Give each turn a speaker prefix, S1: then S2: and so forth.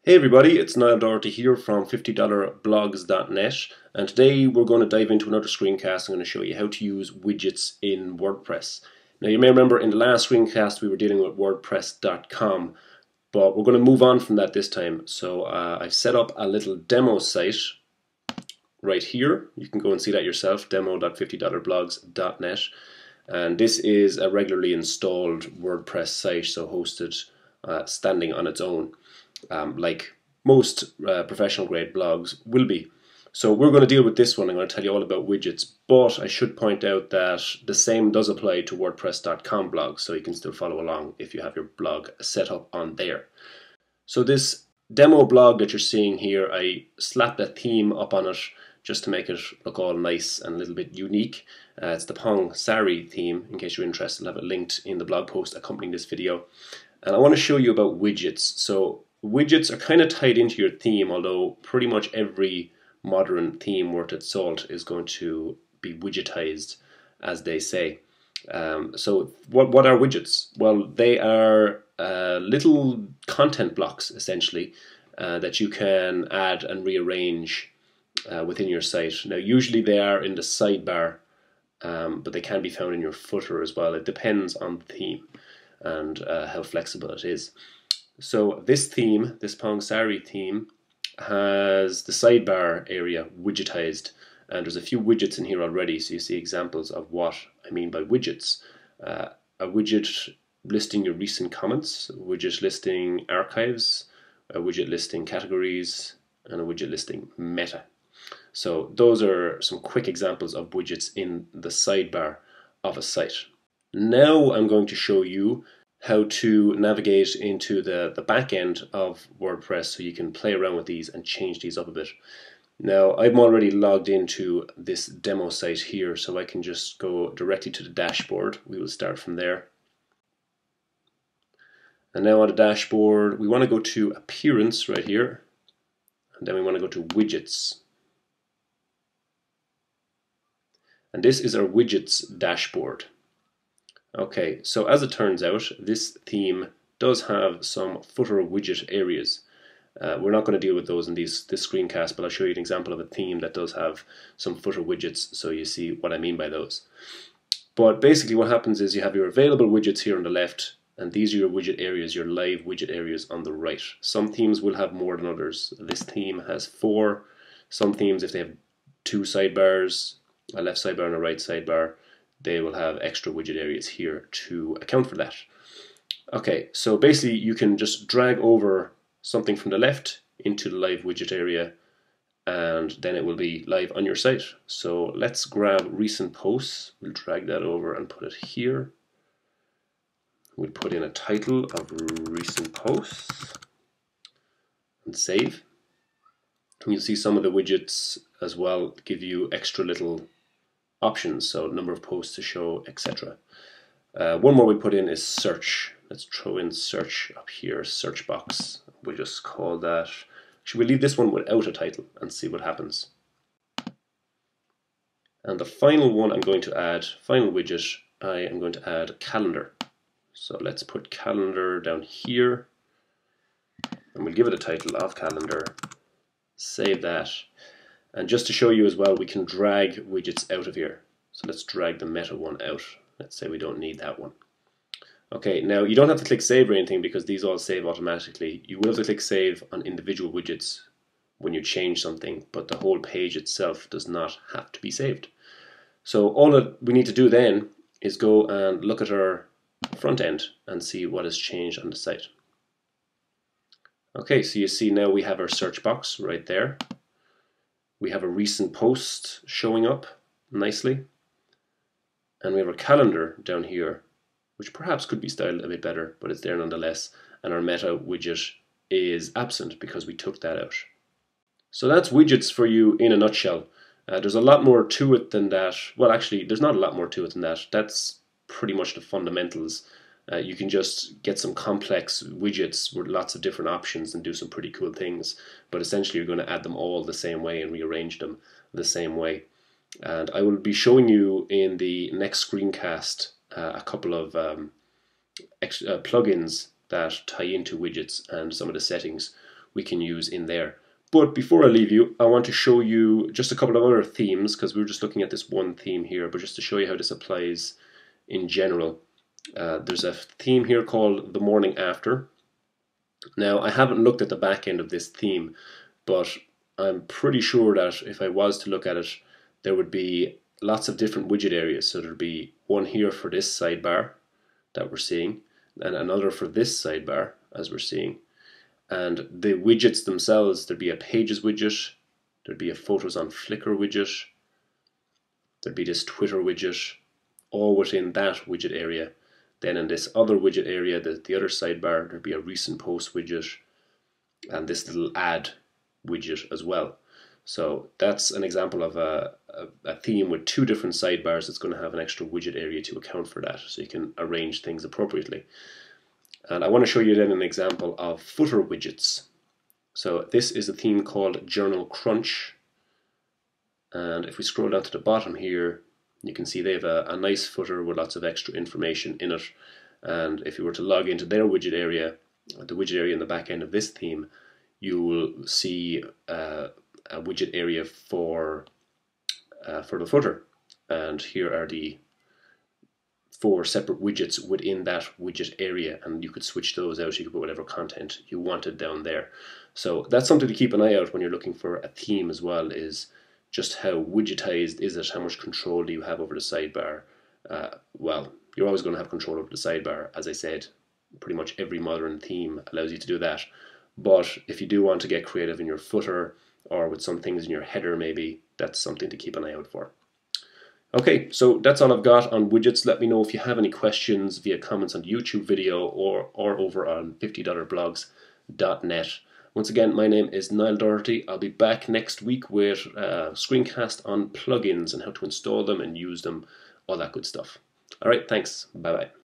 S1: Hey everybody, it's Niall Doherty here from $50blogs.net, and today we're going to dive into another screencast. I'm going to show you how to use widgets in WordPress. Now you may remember in the last screencast we were dealing with WordPress.com, but we're going to move on from that this time. So I've set up a little demo site right here. You can go and see that yourself, demo.$50blogs.net, and this is a regularly installed WordPress site, so hosted standing on its own. Like most professional grade blogs will be. So we're going to deal with this one. I'm going to tell you all about widgets, but I should point out that the same does apply to WordPress.com blogs, so you can still follow along if you have your blog set up on there. So this demo blog that you're seeing here, I slapped a theme up on it just to make it look all nice and a little bit unique. It's the Pong Sari theme. In case you're interested, I'll have it linked in the blog post accompanying this video. And I want to show you about widgets. So widgets are kind of tied into your theme, although pretty much every modern theme worth its salt is going to be widgetized, as they say. So what are widgets? Well, they are little content blocks, essentially, that you can add and rearrange within your site. Now, usually they are in the sidebar, but they can be found in your footer as well. It depends on the theme and how flexible it is. So this theme, this Pong Sari theme, has the sidebar area widgetized, and there's a few widgets in here already, so you see examples of what I mean by widgets. A widget listing your recent comments, a widget listing archives, a widget listing categories, and a widget listing meta. So those are some quick examples of widgets in the sidebar of a site. Now I'm going to show you how to navigate into the back end of WordPress so you can play around with these and change these up a bit. Now I'm already logged into this demo site here, so I can just go directly to the dashboard. We will start from there. And now on the dashboard we want to go to Appearance right here, and then we want to go to Widgets. And this is our widgets dashboard. Okay, so as it turns out, this theme does have some footer widget areas. We're not going to deal with those in this screencast, but I'll show you an example of a theme that does have some footer widgets, so you see what I mean by those. But basically what happens is you have your available widgets here on the left, and these are your widget areas, your live widget areas on the right. Some themes will have more than others. This theme has 4. Some themes, if they have 2 sidebars, a left sidebar and a right sidebar, they will have extra widget areas here to account for that. Okay, so basically you can just drag over something from the left into the live widget area, and then it will be live on your site. So let's grab recent posts. We'll drag that over and put it here. We'll put in a title of recent posts and save. And you'll see some of the widgets as well give you extra little options, so number of posts to show, etc. One more we put in is search. Let's throw in search up here, search box. We'll just call that, should we leave this one without a title and see what happens. And the final one I'm going to add, final widget, I am going to add calendar. So let's put calendar down here, and we'll give it a title of calendar, save that. And just to show you as well, we can drag widgets out of here. So let's drag the meta one out. Let's say we don't need that one. Okay, now you don't have to click save or anything because these all save automatically. You will have to click save on individual widgets when you change something, but the whole page itself does not have to be saved. So all that we need to do then is go and look at our front end and see what has changed on the site. Okay, so you see now we have our search box right there. We have a recent post showing up nicely, and we have our calendar down here, which perhaps could be styled a bit better, but it's there nonetheless, and our meta widget is absent because we took that out. So that's widgets for you in a nutshell. There's a lot more to it than that. Well, actually, there's not a lot more to it than that. That's pretty much the fundamentals. You can just get some complex widgets with lots of different options and do some pretty cool things, but essentially you're going to add them all the same way and rearrange them the same way. And I will be showing you in the next screencast a couple of plugins that tie into widgets and some of the settings we can use in there. But before I leave you, I want to show you just a couple of other themes, because we were just looking at this one theme here, but just to show you how this applies in general. There's a theme here called the morning after. Now, I haven't looked at the back end of this theme, but I'm pretty sure that if I was to look at it, there would be lots of different widget areas. So there'd be one here for this sidebar that we're seeing, and another for this sidebar as we're seeing. And the widgets themselves, there'd be a pages widget, there'd be a photos on Flickr widget, there'd be this Twitter widget, all within that widget area. Then in this other widget area, the other sidebar, there'd be a recent post widget and this little add widget as well. So that's an example of a theme with two different sidebars that's going to have an extra widget area to account for that, so you can arrange things appropriately. And I want to show you then an example of footer widgets. So this is a theme called Journal Crunch. And if we scroll down to the bottom here, you can see they have a nice footer with lots of extra information in it. And if you were to log into their widget area, the widget area in the back end of this theme, you will see a widget area for the footer. And here are the 4 separate widgets within that widget area, and you could switch those out. You could put whatever content you wanted down there. So that's something to keep an eye out when you're looking for a theme as well, is just how widgetized is it, how much control do you have over the sidebar. Well, you're always going to have control over the sidebar. As I said, pretty much every modern theme allows you to do that. But if you do want to get creative in your footer or with some things in your header maybe, that's something to keep an eye out for. Okay, so that's all I've got on widgets. Let me know if you have any questions via comments on the YouTube video or over on $50blogs.net. Once again, my name is Niall Doherty. I'll be back next week with a screencast on plugins and how to install them and use them, all that good stuff. All right, thanks. Bye-bye.